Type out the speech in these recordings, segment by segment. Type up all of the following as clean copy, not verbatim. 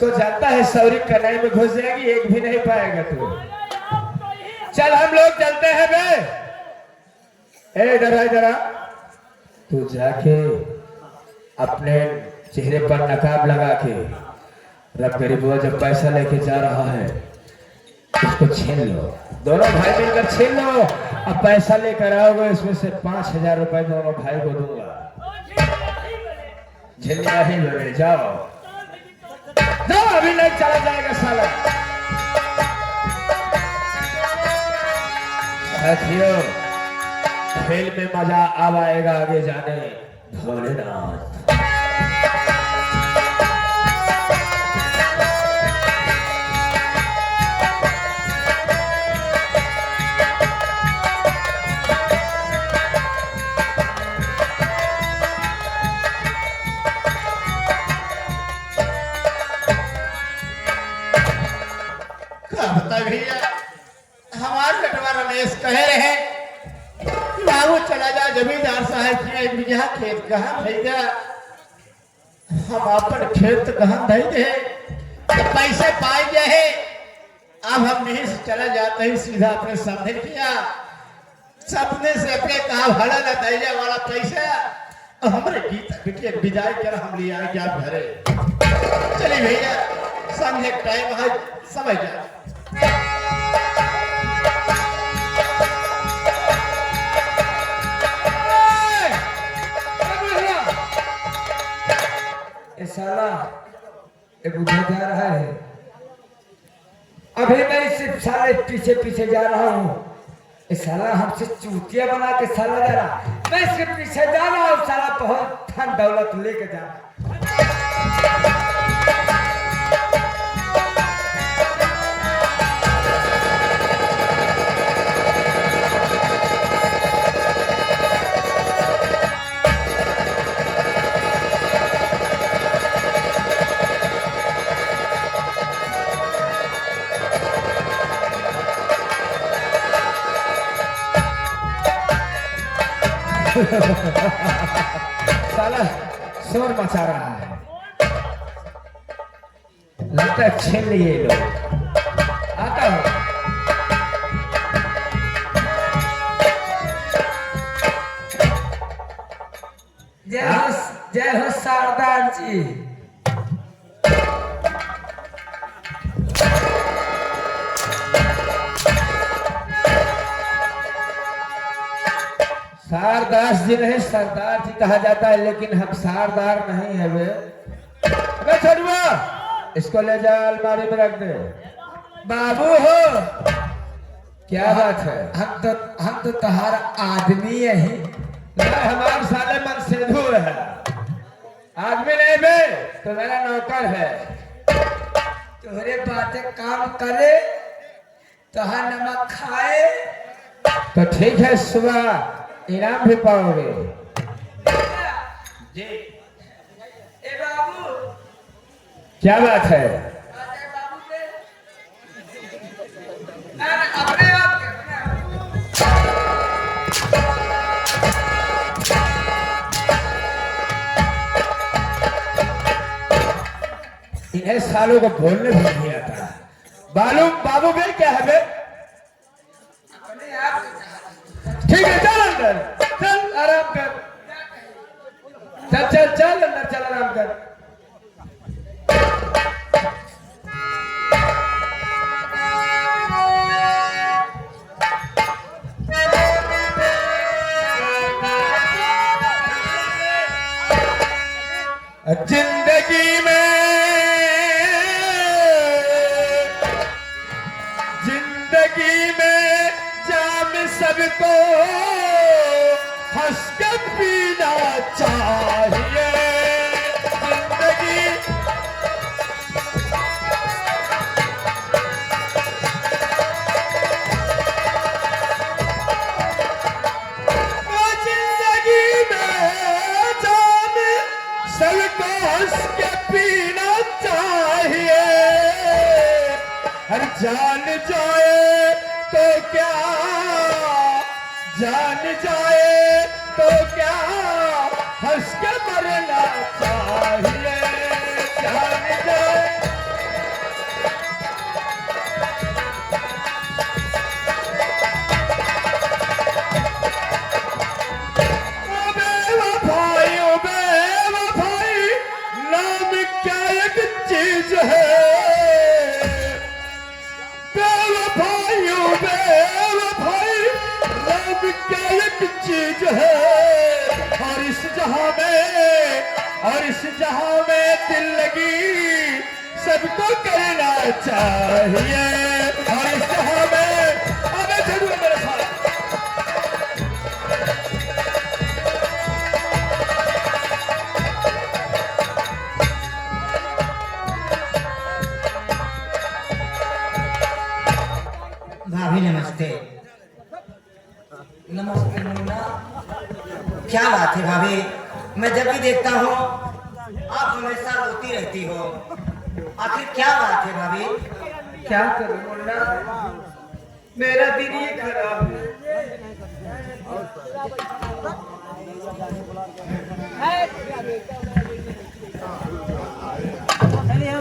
इसको जानता है सौरी कनाई में घुस जाएगी, एक भी नहीं पाएगा तू। चल हम लोग चलते हैं बे। ए इधर आ। तू जाके अपने चेहरे पर नकाब लगा के रब गरीबुआ जब पैसा लेके जा रहा है उसको छीन लो, दोनों भाई मिलकर छीन लो। अब पैसा लेकर आओगे, इसमें से 5,000 रुपए दोनों भाई को दूंगा। झिलिया ही लगे, जाओ अभी नहीं चला जाएगा साला। साथियों, खेल में मजा अब आएगा आगे जाने। भोलेनाथ भैया, हमारे बेटवा रमेश कह रहे बाबू चला जा जमींदार साहब की एक बीघा खेत कहाँ भैया, हम अपन खेत कहाँ धई दे तो पैसे पाए गए है। अब हम नहीं से चला जाते ही सीधा अपने सामने किया, सपने से अपने कहा भला न दैया वाला पैसा और हमारे गीता बिटिया विदाई कर हम ले आए क्या घरे। चलिए भैया, समझे टाइम है, समझ जा। साला एक उधर जा रहा है, अभी मैं इससे साले पीछे पीछे जा रहा हूँ। साला हमसे चूतिया बना के साला जा रहा, मैं इसके पीछे जा रहा हूँ। साला बहुत धन दौलत लेके जा रहा। साला शोर मचा रहा है, लगता है छीन लिए लोग। आता हूँ। जय हो सरदार जी। सारदास जी नहीं, सरदार जी कहा जाता है, लेकिन हम सरदार नहीं है वे। अबे छोड़ुआ, इसको ले जा अलमारी में रख दे। बाबू हो, क्या बात है? हम तो तुम्हारा आदमी है ही। हमारे साले मन सिंधु है, आदमी नहीं बे, तो मेरा नौकर है। तुम्हारे बातें काम करे तो नमक खाए तो ठीक है, सुबह इनाम भी पाओगे जी। ए बाबू, क्या बात है? अपने आप इन्हें सालों को बोलने भी नहीं आता। बाबू भाई क्या है बे? ठीक है, चल अंदर, चल आराम कर। चल अंदर, चल आराम कर। जिंदगी में जाम सबको हंस के पीना चाहिए। जिंदगी में जाम सबको हंस के पीना चाहिए। हर जान जाए तो क्या, जान जाए तो क्या, हंस के मरना चाहिए। जान जाए दिल लगी सबको करना चाहिए और इससे हमें आगे चलिए मेरे साथ। भाभी नमस्ते। नमस्ते मुन्ना। क्या बात है भाभी, मैं जब भी देखता हूँ आप हमेशा रोती रहती हो, आखिर क्या बात है भाभी? क्या करूं मुन्ना, मेरा दिन ही खराब है। कहना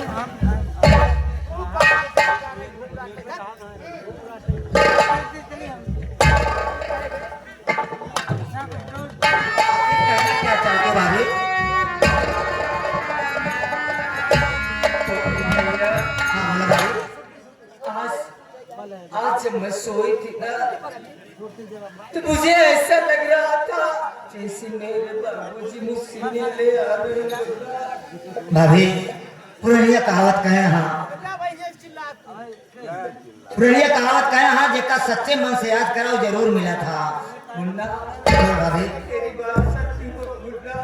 क्या चाहते हो भाभी? हाँ बोलो भाभी। आज जब मैं सोई थी ना तो मुझे ऐसा लग रहा था जैसे मेरे बाबूजी मुझसे ले आ रहे हैं। भाभी पुरानिया कहावत कहे हाँ, पुरानिया कहावत कहे हाँ, जेका सच्चे मन से याद करा वो जरूर मिला था। मुन्ना बोलो भाभी। तेरी बात सच्ची हो मुन्ना,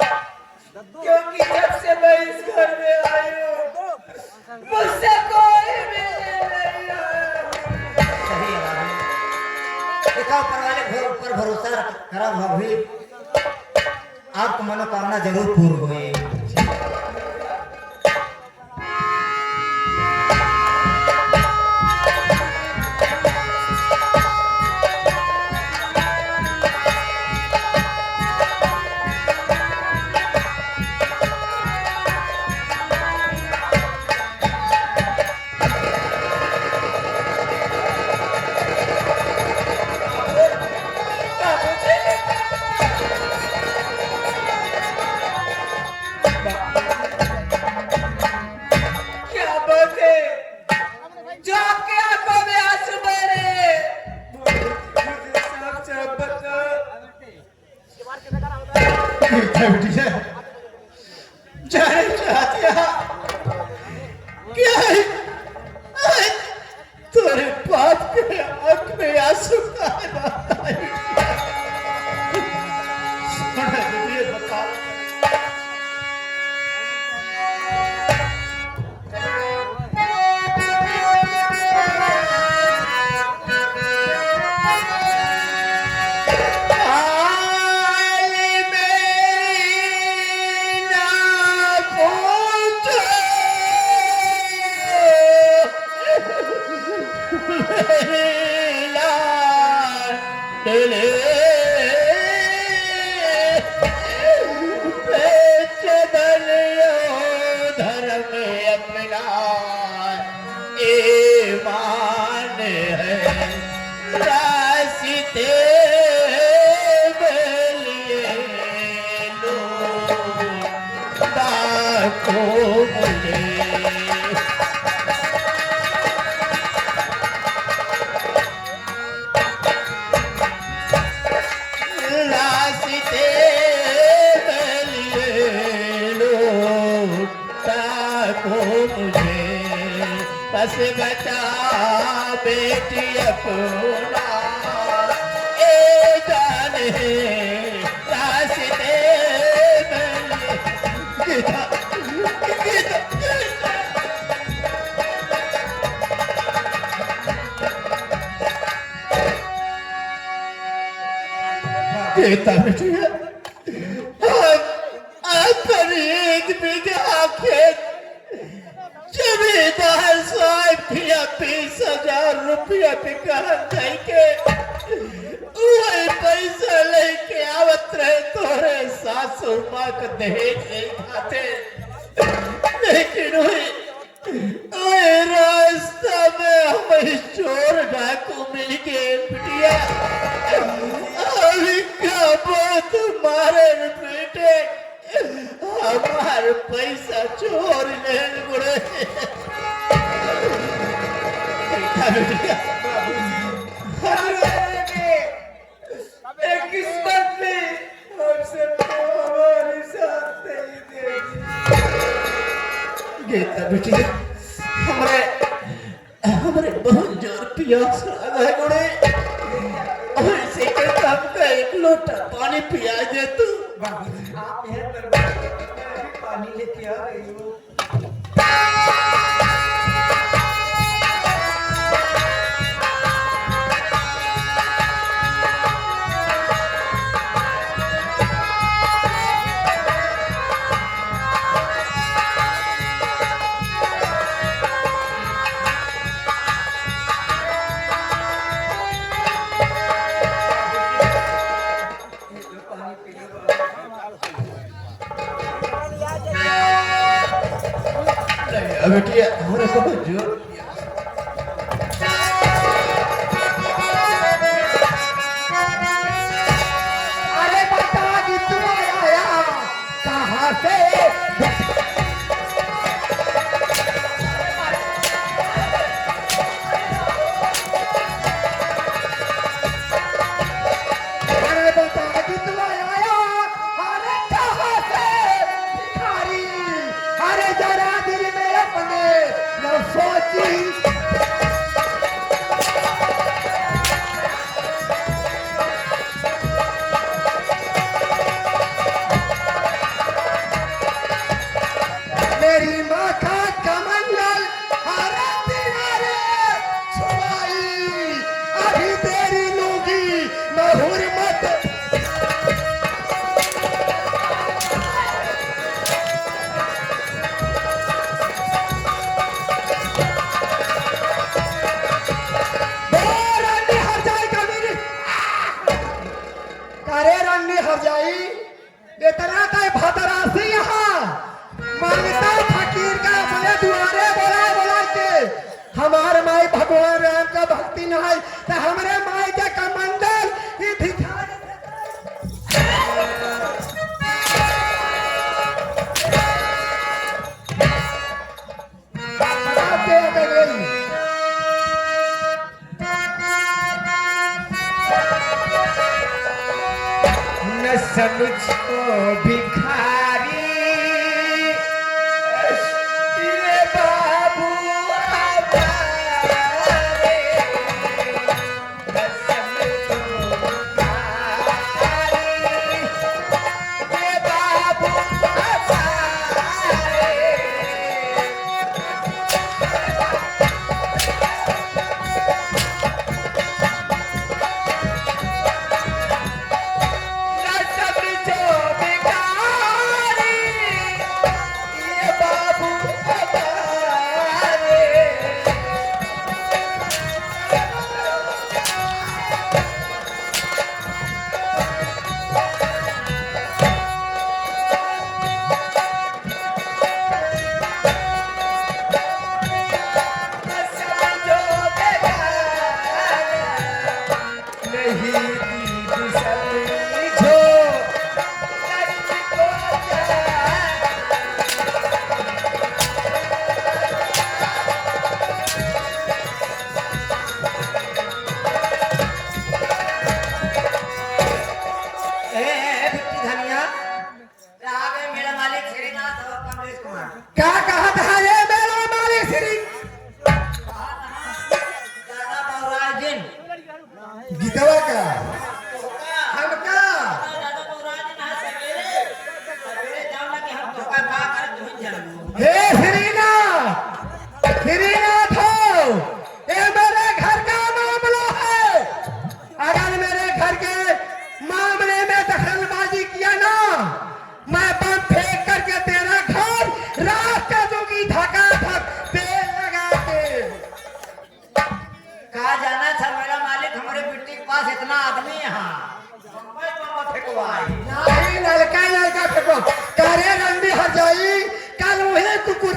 क्योंकि जब से मैं इस घर में आई हूँ मुझसे कोई मिलने नहीं आया। सही है भाभी, देखा ऊपर वाले ऊपर भरोसा करा भाभी, आपको मनोकामना जरूर पूर्ण हुए। क्या बात है जो आपके आंखों में आंसू बहे? मुझे साफ साफ बता। बिटिया जाने चाहती है क्या है? तेरे बाप के आंख में आंसू का बता। बस बचा बेटी अपना ए जाने रास्ते गीता गीता गीता बेटिया पर एक बीघा खेत जमींदार साहब की 20,000 रुपया बिका के वही पैसा लेके आवत रहे तोरे सासू माँ को दहेज नहीं खाते, लेकिन वही रास्ता में हमें चोर डाकू मिल गए। बिटिया अभी का बहुत मारे बेटे हमारे पैसा चोर ले गुड़े। किस्मत ने हमसे हमारे साथ नहीं दे। गीता बेटी हमरे हमरे बहुत जोर प्यास लगा है गुड़े ऐसे के हमको एक लोटा पानी पिया दे तू बाबूजी आप यह दरबार में पानी लेके आ रही हो। बेटिया हमारे सब जोर अरे बता कि तू आया कहाँ से? अरे बता कि तू आया, अरे कहाँ से? भिखारी, अरे जरा दिल में अपने न सोची। मेरी माँ का कमंडल हरा तिनारे छुपाई, अभी तेरी लूंगी मैं हुर्मत। रंडी हर जाएगा मेरी, अरे रंडी हर जाई इतना का भतरासी यहाँ मांगता फकीर का अपने दुआरे बोला के हमारे माई भगवान राम का भक्ति न है तो हमारे माई के कमंडल ये भिखारी बताते हैं गई न समझो भिखारी ये बाबू हमारे, न समझो भिखारी ये बाबू हमारे। न समझो भिखारी ये बाबू हमारे। न समझो भिखारी नहीं दीद समझो नच को जान। भिट्टी धनिया आगे मेरा मालिक श्रीनाथ और कमलेश कुमार क्या कहा था ये मेरा मालिक श्री दादा बहुराज दिन गीतवा का हमका दादा बहुराज दिन है सवेरे सवेरे जाओ ना कि हम धोखा खा कर धुन जाऊं। हे श्रीनाथ हो, ये मेरे घर का मामला है। अगर मेरे घर के मामले में दखलबाजी किया ना, मैं बम फेंक करके तेरा घर रात का दूंगी धकाधक तेल लगा के। कहा जाना था मेरा मालिक हमारे बिट्टी के पास इतना आदमी यहाँ बम्बई बम्बई फेंकवाई। नहीं लड़का फेंको, करे रंडी हर जाई कल वही कुकुर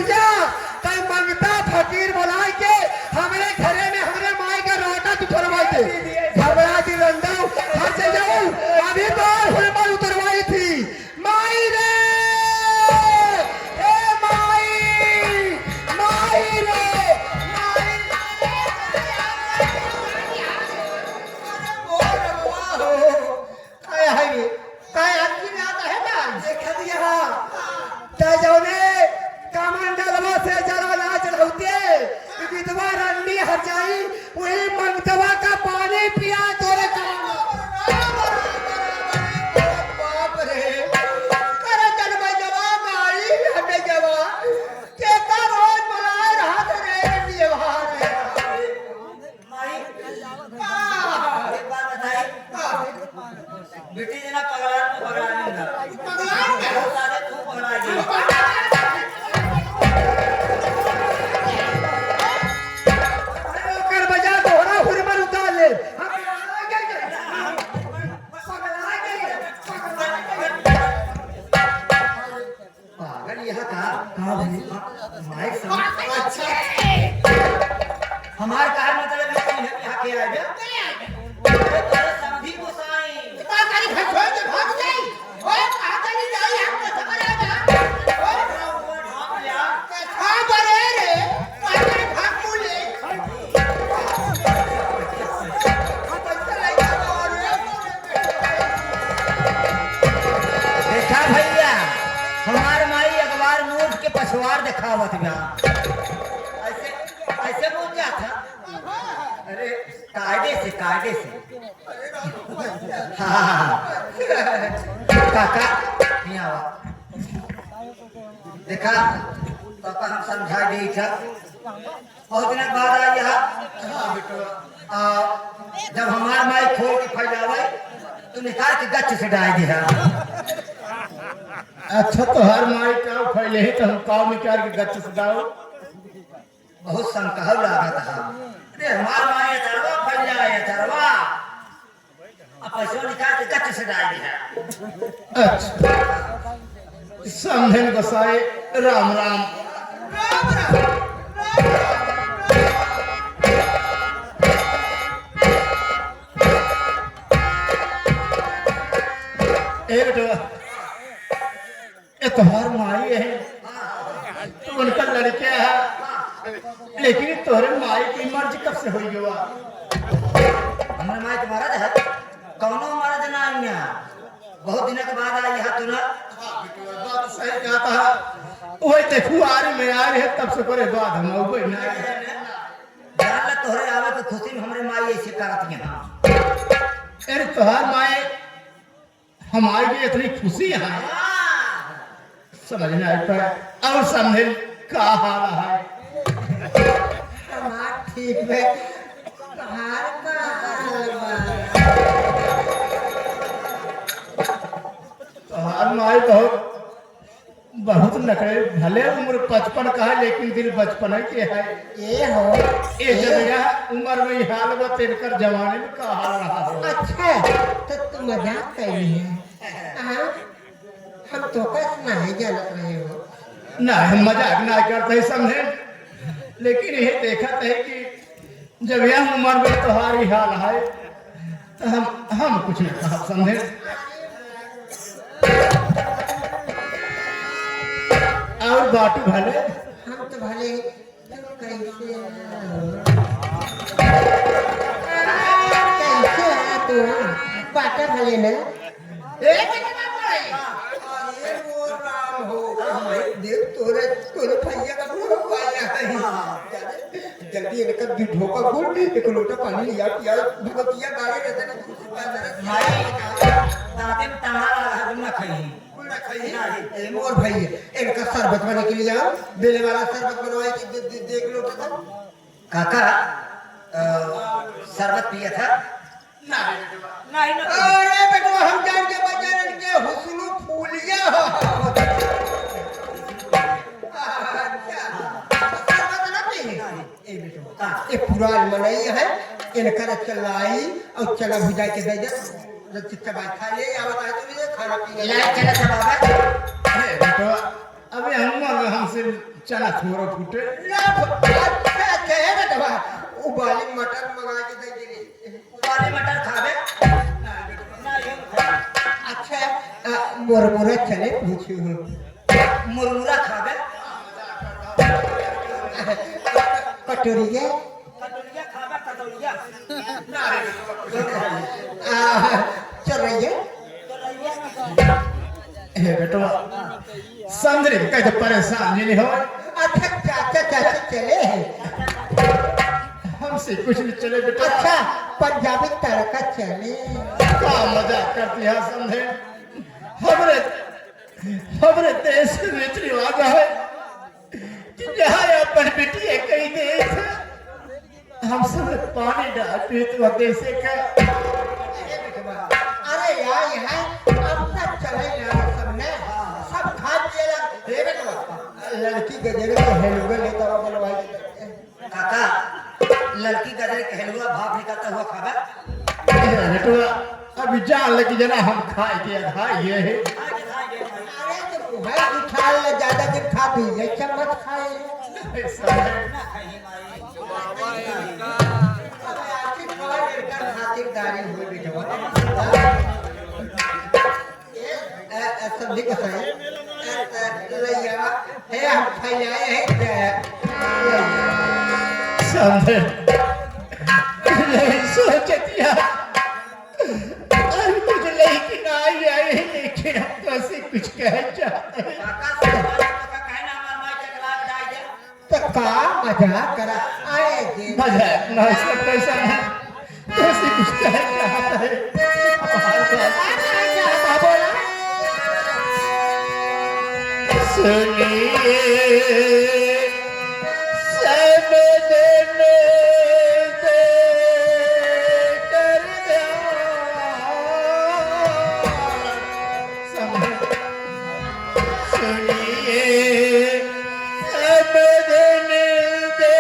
यहाँ कहाँ बनी माइक साउंड अच्छा हमार कार मतलब यहाँ के आए अरे समझी गोसाई तुम्हारी भसों के भाग गई ओए कहां चली जाई हमको खबर आएगा कहां बरे रे तुम्हारी भाग मुले देखा भैया हमार माई अखबार नोट के पछवार दिखावत बा ऐसे ऐसे बोल जा था अरे कायदे से हाँ काका यहाँ आवा देखा काका हम समझा दी था बहुत दिन बाद आई यहाँ जब हमार माई खोल के फैलावे तो निकाल के गच्छ से डाल दिया अच्छा तो हर माई का फैले ही तो हम काव निकाल के गच्छ से दाओ बहुत संकहल लागत था अरे हमार माई चरवा फैल जाए चरवा अब पैसा निकाल के गच्छ से डाल दिया अच्छा समझन गोसाई राम राम ए बेटा ये तुम्हार माई है तो उनका लड़के है लेकिन तोहरे माई की मर्जी कब से हुई हुआ हमारे माई तुम्हारा है कौनो मर्द ना आइया बहुत दिन के बाद आई है तू ना बात सही कहता है वही देखू आ रही मैं आ रही है तब से करे बाद हम कोई ना जान ले तोहरे आवे के खुशी में हमरे माई ऐसे करत है अरे तोहार माई हमारी भी इतनी खुशी है समझ नहीं आता और समझे का हाल है हमार ठीक है हार का तोहार माई बहुत बहुत नखरे भले उम्र 55 का है लेकिन दिल बचपन के है ये हो ये जब यह उम्र में हाल हुआ तेरकर जवानी में का हाल रहा हो अच्छा तो तुम मजाक कर रही है हाँ हम तो कस नहीं जानत रहे हो ना हम मजाक ना करते समझे लेकिन ये देखा है कि जब यह उम्र में तुम्हारी हाल है तो हम कुछ नहीं कहा समझे और बाटू भले हम तो भले तुम कैसे है तू पाटा भले ना देख तोरे तोरे भैया का फोन आया है जल्दी इनका बिठो का गुड़ एक लोटा पानी लिया पिया भगतिया गाड़ी रहते ना माई दाते में तमारा ना खाई मोर भाई इनका शरबत बना के लिए आओ बेले वाला शरबत बनवाए कि देख लो तो काका शरबत पिया था नहीं ना अरे बेटा हम जान के बजारन के हुस्न फूलिया हो शरबत ना पी ए बेटा ये पुरान मनई है इनका चलाई और चला भुजा के दे दे चिट्टा बात खा ले या बता तो मुझे खाना पीना इलाज चला था बाबा है बेटा अबे हमसे चना थोड़ा फूटे अच्छा है बेटा उबाली मटर मंगा के दे दे वाले मटर खावे अच्छा मुरमुरा चले पूछू मुरमुरा खावे कटोरिया कटोरिया खावे कटोरिया चल रही है बेटा समझ रहे कैसे परेशान नहीं हो अच्छा चाचा चाचा चले हैं हमसे कुछ नहीं चले बेटा अच्छा पंजाबी तड़का चले क्या मजाक करती है समझे हमरे देश में रीति रिवाज है कि जहाँ अपन बेटी कई देश है हम सब पानी डालते तो देश का अरे यार यहाँ अपना चले यार सबने सब खा पिए हे बेटा लड़की गजरे के हेलुआ लेता हुआ बनवाई काका लड़की गजरे के हलवा भाप निकलता हुआ खावे बेटा अभी जान लगी जना हम खाए के खाए ये है अरे तो है कि खा ले ज्यादा दिन खा पी ले चम्मच खाए ऐसा है। ना खाइए माई अबे आखिर खबर कर खातिरदारी हुई बेटा ये सब्जी का सही लैया है हम खाए हैं समझे नहीं सोचतिया अभी कुछ लेकिन आई आई लेकिन हम तो ऐसे कुछ कह चाहते हैं। काका से का कहना मार मार चकला डाल दे तो का मजाक करा आए जी मजाक ना इसका पैसा नहीं तो ऐसे कुछ कह चाहते हैं। सुनिए सब दिन दे कर सुनिए सब दिन दे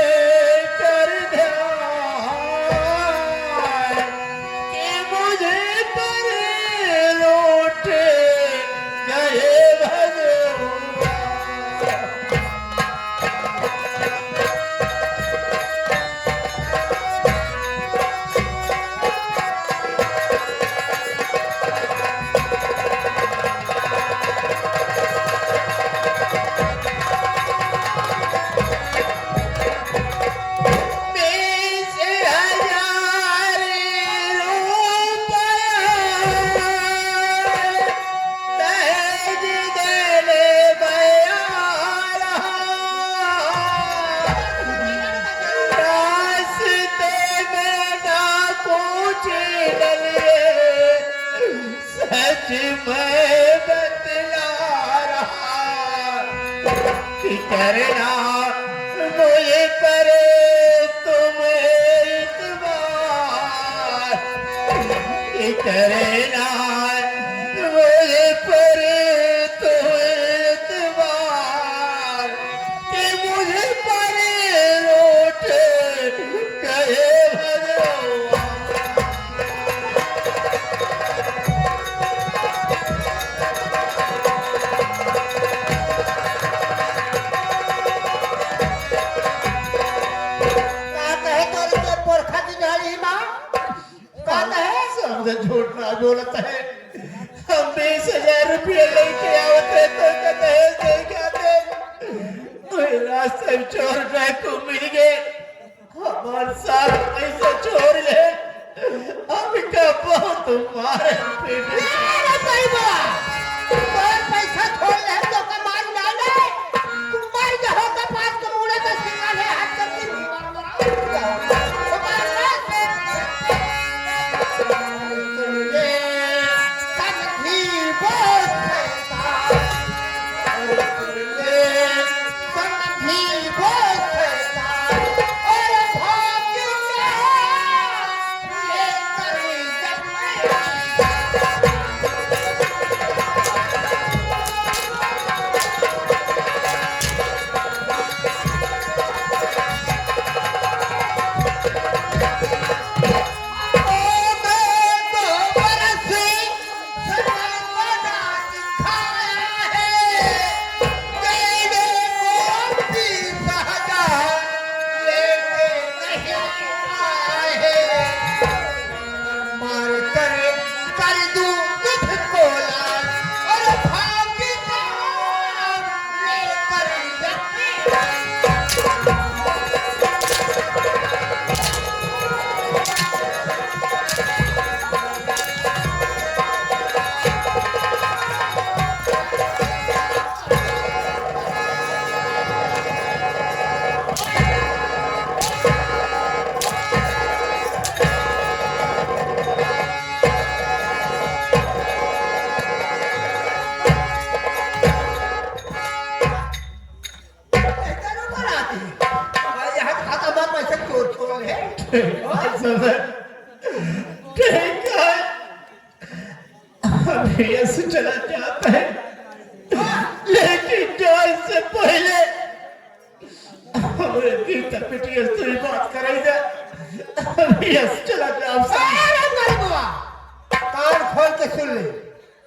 कर कि मुझे पर लौट गए भगवान। सच मैं बतला रहा कि करना मुझे पर तुम इतबार कि करना मुझे पर तुम इतबार कि मुझे पर लौट गए भगवान। झूठ ना बोलता है हम 20,000 रुपये लेके आवते तो दहेज दे के आते कोई रास्ते में चोर डाकू मिल गए हमारे साथ पैसा चोर ले हम का बहुत मारे पीटे पैसा छोड़ ले तो कमाल ना ले तुम मर जाओ तो पास को मुड़े तो सिंगा ले हाथ करके ऐसे चला जाता है लेकिन जो इससे पहले हमारे गीता पिटिया से बात करेगा ऐसे चला जाता कान खोल के सुन ले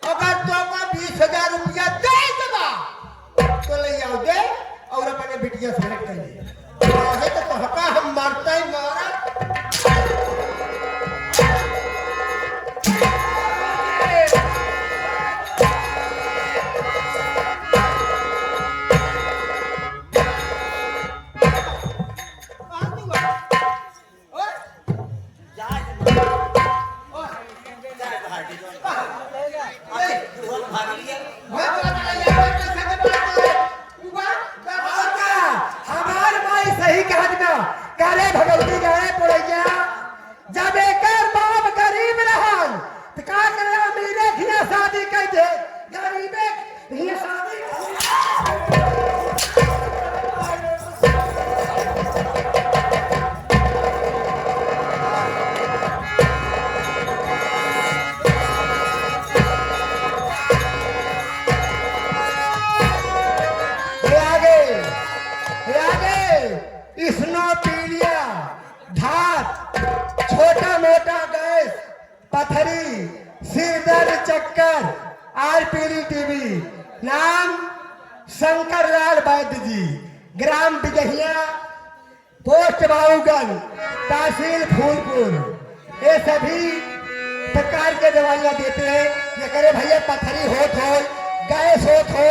अगर तो का 20,000 रुपया दे देगा बिटिया सेलेक्ट कर ली है तो कहका हम मारता ही मारा हमार माई सही कहत ना करे भगवती गए पुरैया जब एकर बाप गरीब रहन त का करे अमीरे हिया शादी कर दे गरीबे हिया शादी स्नो पीलिया धात छोटा मोटा गैस पथरी सिर दर्द चक्कर आरपीडी टीबी नाम शंकर लाल वैद्य जी ग्राम बिजहिया पोस्ट बाबूगंज तहसील फूलपुर ये सभी प्रकार के दवाइयां देते हैं ये करे भैया पथरी होत हो गैस होत हो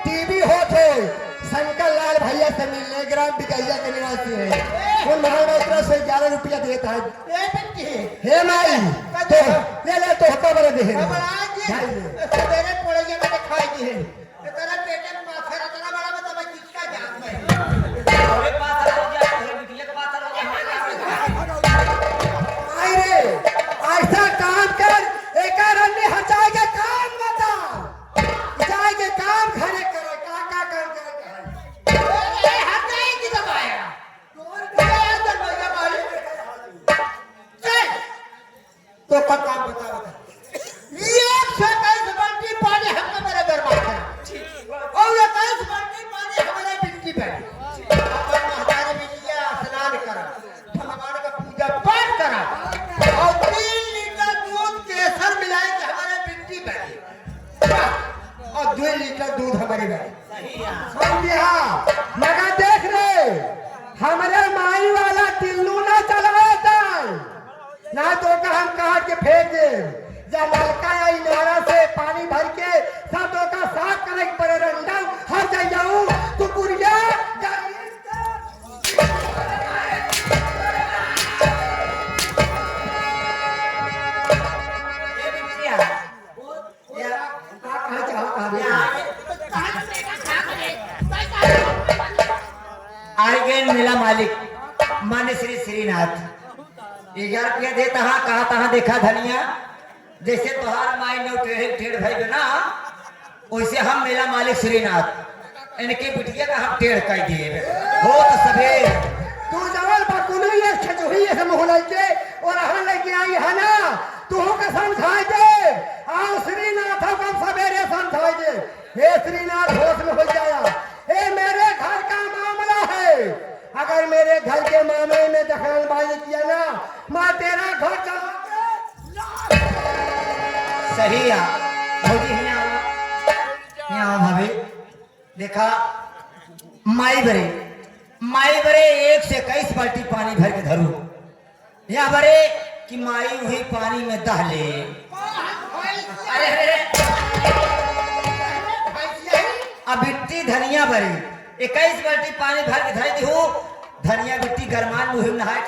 टीबी होत हो शंकर लाल भैया से मिलने ग्राम बिकैया के निवासी है उन महाराष्ट्र से 11 रुपया देता है हे माई तो ले ले तो होता बड़े दे सवेरे पड़ेगा मैंने खाई दी है तेरा पेट में माथा इतना बड़ा बता मैं किसका जान में अरे पाथर हो गया तेरे बिटिया का पाथर हो गया आई रे ऐसा काम कर एक अन्य हटाए के काम बता जाए के काम घरे करे का काम करे तो का काम बता एक से 22 बाल्टी पानी हमने मेरे घर में करा और 22 बाल्टी पानी हमारे बिजली पे अपन महाराज बिटिया स्नान करा भगवान का पूजा पाठ करा और 3 लीटर दूध केसर मिलाए के हमारे बिजली पे और 2 लीटर दूध हमारे घर समझिया मगर देख रे हमारे माई वाला टिल्लू ना चलवाता ना तो का हम काट के फेंक दे जब नलका या इनारा से पानी भर के सब तो का साफ करे पड़े रंडा हर जा जाऊं तू पुरिया ये बिटिया या कहां जा आई गए मेला मालिक मान्य श्री श्रीनाथ 11 रुपया दे तहा कहा तहा देखा धनिया जैसे तोहार माई ने टेढ़ भाई ना वैसे हम मेला मालिक श्रीनाथ इनके बिटिया का हम टेढ़ कर दिए हो तो सवेर तू जवल बकुली ये छचुही है मोहल्ले के और हन लेके आई है ना तू का समझाई दे आओ श्रीनाथ को सवेरे समझाई दे हे श्रीनाथ होश में हो जाया ए मेरे घर का मामला है अगर मेरे घर के मामले में दखलंदाजी किया ना मैं तेरा घर चला सही है भौजी यहाँ भाभी देखा माई बरे 1 से 21 बाल्टी पानी भर के धरू यहाँ बरे कि माई हुई पानी में दहले अरे अब बिट्टी धनिया बरी 21 बाल्टी पानी भर के धरी दी धनिया बिट्टी गरमान मुहिम नहाए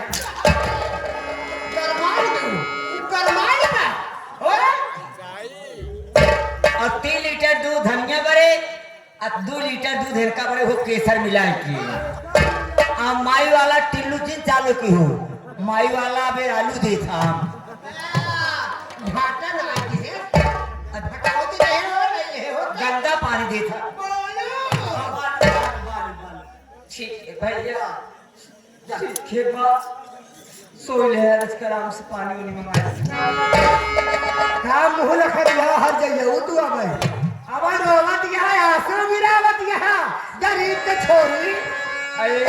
और 3 लीटर दूध धनिया बरे और 2 लीटर दूध इनका बरे हो केसर मिलाए की माई वाला टिल्लू जी चालू की हो माई वाला बे आलू दे था गंदा पानी दे था ठीक है भैया खेबा सोई ले आजकल आराम से पानी वानी मंगाए काम मुंह लखा दिया हर जाइए तू अब रोवत यहाँ आंसू गिरावत यहाँ गरीब के छोरी अरे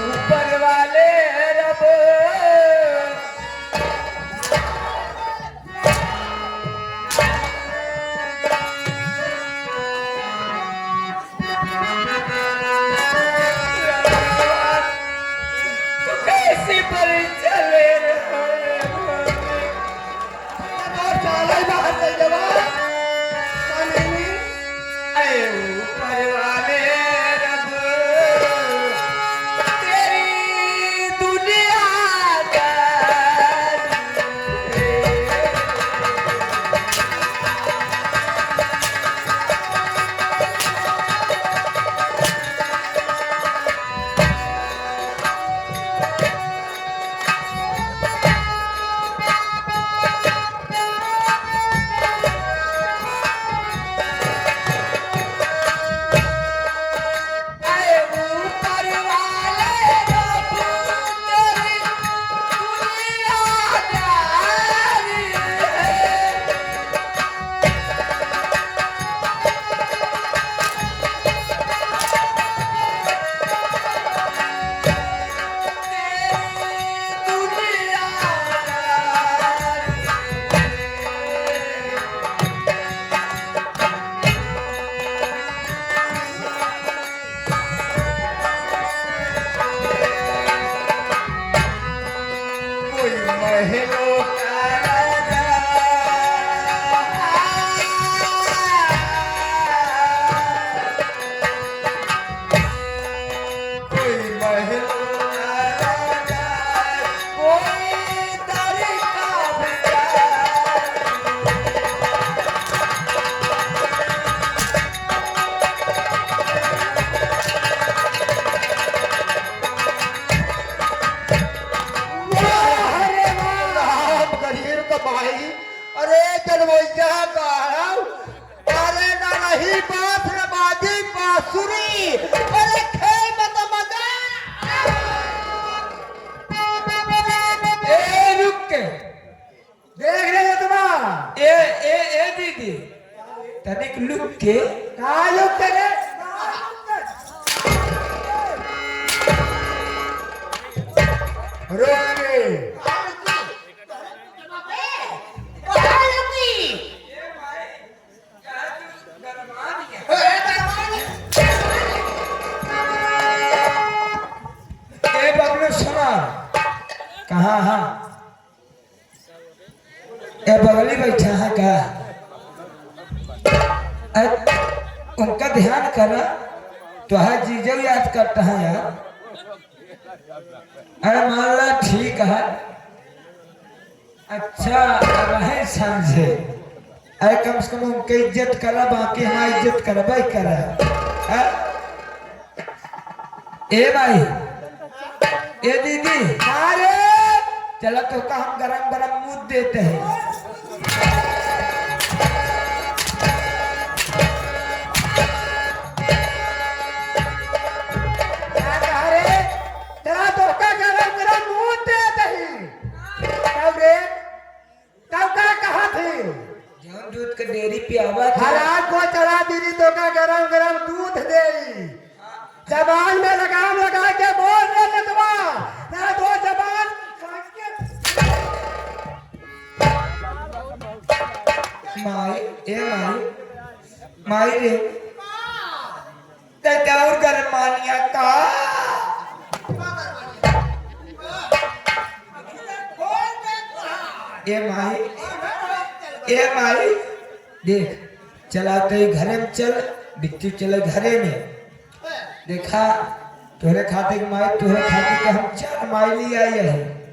ऊपर वाले रब अरे जनवैया गाड़व, अरे ना नहीं बात रे बाजी बांसुरी, अरे खेल में तो मजा। ए रुक के देख रहे हो तुम? ए दीदी तनिक लुक के कहाँ लोग तेरे? रोक के कहाँ हाँ ए बगली बैठा है का उनका ध्यान करा तो है जीजो याद करता है यार। अरे मान ला ठीक है अच्छा रहे समझे अरे कम से कम उनकी इज्जत करा बाकी हमारी इज्जत करबे करा। ए भाई ए दीदी अरे चलो तो का हम गरम गरम मूड देते हैं। अरे तेरा तो का गरम गरम मूड देते हैं। तब रे तब का कहा थे? जौन दूध के डेयरी पे आवा था हराज को चढ़ा दीदी तो का गरम गरम दूध दे। जबान में लगाम लगा के बोल रहे नटवा ना दो जबान काट के। माई ए माई रे ते और गरमानिया का ए माई देख चला तो घरे में चल बिट्टू चले घरे में देखा तोहरे खाते के माई तोहरे खाते के हम 4 माई ले आई है।